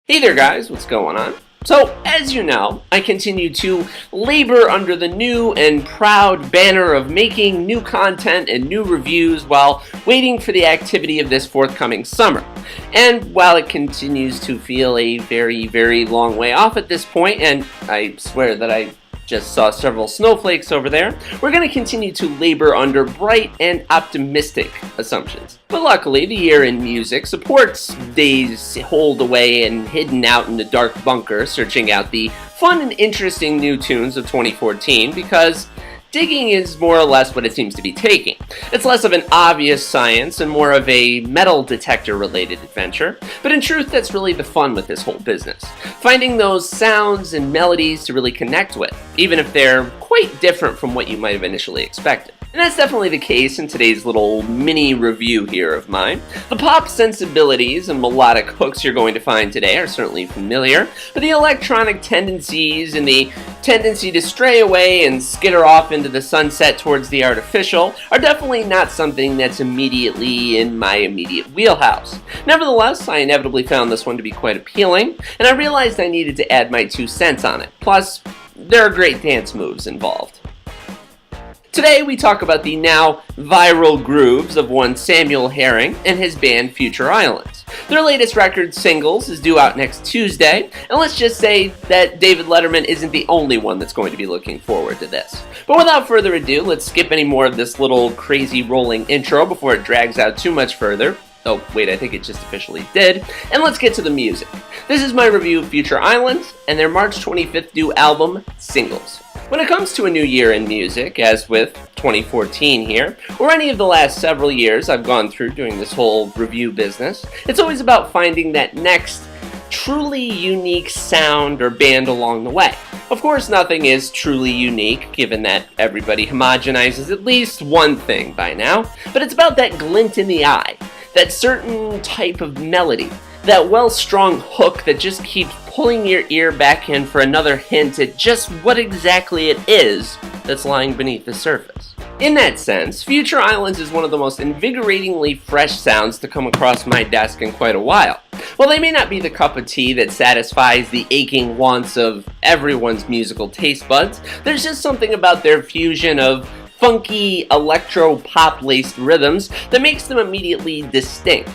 Hey there guys, what's going on? So, as you know, I continue to labor under the new and proud banner of making new content and new reviews while waiting for the activity of this forthcoming summer. And while it continues to feel a very, very long way off at this point, and I swear that I just saw several snowflakes over there, we're going to continue to labor under bright and optimistic assumptions. But luckily, the year in music supports days holed away and hidden out in the dark bunker, searching out the fun and interesting new tunes of 2014, because digging is more or less what it seems to be taking. It's less of an obvious science and more of a metal detector related adventure, but in truth that's really the fun with this whole business. Finding those sounds and melodies to really connect with, even if they're quite different from what you might have initially expected. And that's definitely the case in today's little mini review here of mine. The pop sensibilities and melodic hooks you're going to find today are certainly familiar, but the electronic tendencies and the tendency to stray away and skitter off into the sunset towards the artificial are definitely not something that's immediately in my immediate wheelhouse. Nevertheless, I inevitably found this one to be quite appealing, and I realized I needed to add my 2 cents on it. Plus, there are great dance moves involved. Today we talk about the now viral grooves of one Samuel Herring and his band Future Islands. Their latest record, Singles, is due out next Tuesday, and let's just say that David Letterman isn't the only one that's going to be looking forward to this. But without further ado, let's skip any more of this little crazy rolling intro before it drags out too much further. Oh, wait, I think it just officially did. And let's get to the music. This is my review of Future Islands and their March 25th due album, Singles. When it comes to a new year in music, as with 2014 here, or any of the last several years I've gone through doing this whole review business, it's always about finding that next truly unique sound or band along the way. Of course, nothing is truly unique, given that everybody homogenizes at least one thing by now, but it's about that glint in the eye, that certain type of melody, that well-strung hook that just keeps pulling your ear back in for another hint at just what exactly it is that's lying beneath the surface. In that sense, Future Islands is one of the most invigoratingly fresh sounds to come across my desk in quite a while. While they may not be the cup of tea that satisfies the aching wants of everyone's musical taste buds, there's just something about their fusion of funky electro-pop-laced rhythms that makes them immediately distinct.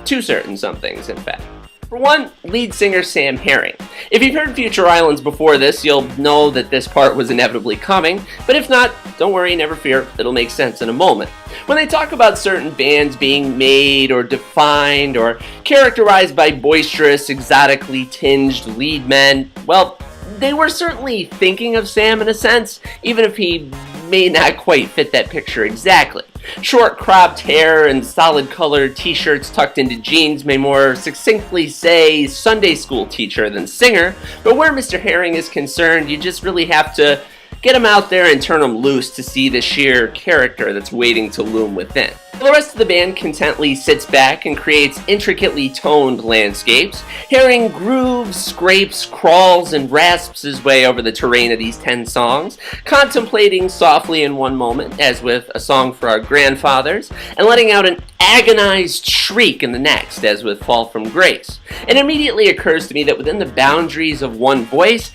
2 certain somethings, in fact. For one, lead singer Sam Herring. If you've heard Future Islands before this, you'll know that this part was inevitably coming, but if not, don't worry, never fear, it'll make sense in a moment. When they talk about certain bands being made or defined or characterized by boisterous, exotically tinged lead men, well, they were certainly thinking of Sam in a sense, even if he may not quite fit that picture exactly. Short cropped hair and solid colored t-shirts tucked into jeans may more succinctly say Sunday school teacher than singer, but where Mr. Herring is concerned, you just really have to get him out there and turn him loose to see the sheer character that's waiting to loom within. The rest of the band contently sits back and creates intricately toned landscapes. Herring grooves, scrapes, crawls, and rasps his way over the terrain of these 10 songs, contemplating softly in one moment, as with A Song for Our Grandfathers, and letting out an agonized shriek in the next, as with Fall from Grace. It immediately occurs to me that within the boundaries of one voice,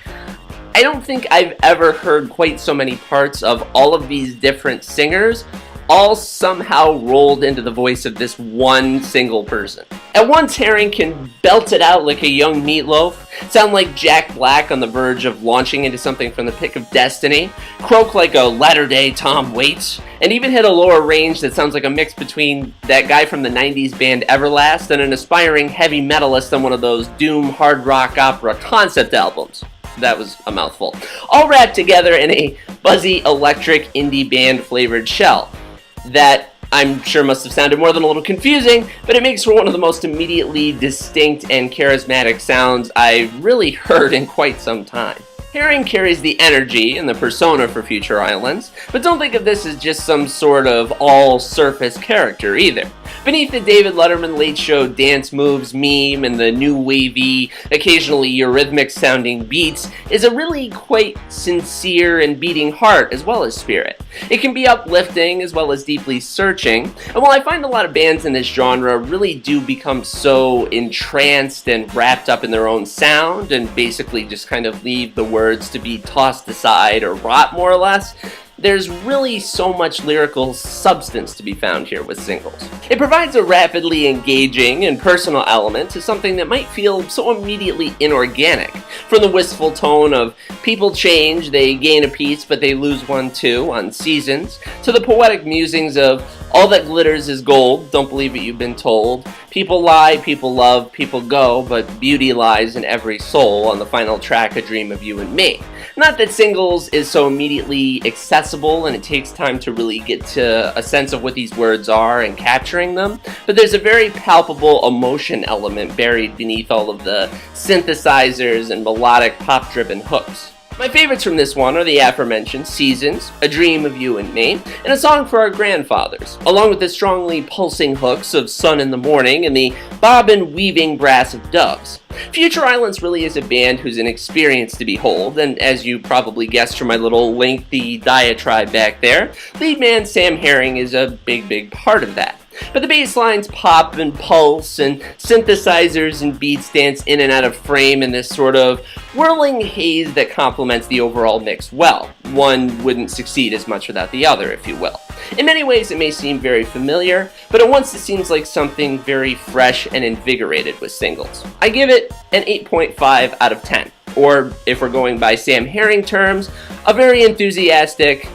I don't think I've ever heard quite so many parts of all of these different singers all somehow rolled into the voice of this one single person. At once, Herring can belt it out like a young Meatloaf, sound like Jack Black on the verge of launching into something from the Pick of Destiny, croak like a latter-day Tom Waits, and even hit a lower range that sounds like a mix between that guy from the 90s band Everlast and an aspiring heavy metalist on one of those doom hard rock opera concept albums. That was a mouthful. All wrapped together in a buzzy electric indie band flavored shell. That I'm sure must have sounded more than a little confusing, but it makes for one of the most immediately distinct and charismatic sounds I've really heard in quite some time. Herring carries the energy and the persona for Future Islands, but don't think of this as just some sort of all-surface character either. Beneath the David Letterman Late Show dance moves meme and the new wavy, occasionally eurythmic sounding beats is a really quite sincere and beating heart as well as spirit. It can be uplifting as well as deeply searching, and while I find a lot of bands in this genre really do become so entranced and wrapped up in their own sound and basically just kind of leave the words to be tossed aside or rot more or less, there's really so much lyrical substance to be found here with Singles. It provides a rapidly engaging and personal element to something that might feel so immediately inorganic, from the wistful tone of people change, they gain a piece but they lose one too on Seasons, to the poetic musings of all that glitters is gold, don't believe it you've been told, people lie, people love, people go, but beauty lies in every soul on the final track, A Dream of You and Me. Not that Singles is so immediately accessible and it takes time to really get to a sense of what these words are and capturing them, but there's a very palpable emotion element buried beneath all of the synthesizers and melodic pop-driven hooks. My favorites from this one are the aforementioned Seasons, A Dream of You and Me, and A Song for Our Grandfathers, along with the strongly pulsing hooks of Sun in the Morning and the bobbin-weaving brass of Doves. Future Islands really is a band who's an experience to behold, and as you probably guessed from my little lengthy diatribe back there, lead man Sam Herring is a big part of that. But the bass lines pop and pulse, and synthesizers and beats dance in and out of frame in this sort of whirling haze that complements the overall mix well. One wouldn't succeed as much without the other, if you will. In many ways it may seem very familiar, but at once it seems like something very fresh and invigorated with Singles. I give it an 8.5 out of 10, or if we're going by Sam Herring terms, a very enthusiastic.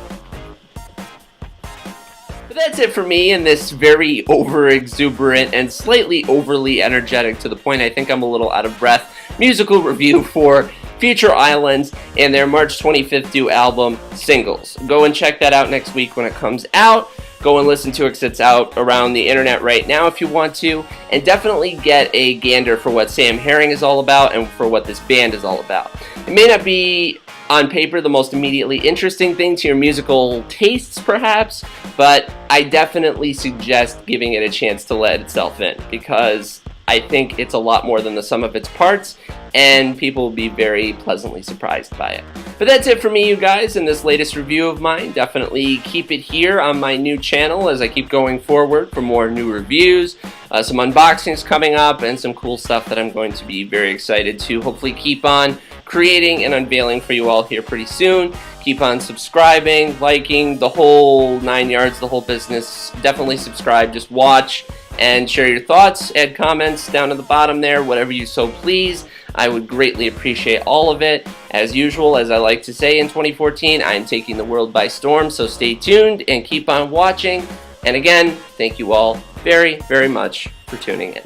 But that's it for me in this very over-exuberant and slightly overly energetic, to the point I think I'm a little out of breath, musical review for Future Islands and their March 25th due album, Singles. Go and check that out next week when it comes out. Go and listen to it because it's out around the internet right now if you want to, and definitely get a gander for what Sam Herring is all about and for what this band is all about. It may not be on paper the most immediately interesting thing to your musical tastes perhaps, but I definitely suggest giving it a chance to let itself in, because I think it's a lot more than the sum of its parts, and people will be very pleasantly surprised by it. But that's it for me, you guys, in this latest review of mine. Definitely keep it here on my new channel as I keep going forward for more new reviews, some unboxings coming up, and some cool stuff that I'm going to be very excited to hopefully keep on creating and unveiling for you all here pretty soon. Keep on subscribing, liking, the whole 9 yards, the whole business. Definitely subscribe, just watch and share your thoughts, add comments down at the bottom there, whatever you so please. I would greatly appreciate all of it. As usual, as I like to say in 2014, I am taking the world by storm, so stay tuned and keep on watching. And again, thank you all very much for tuning in.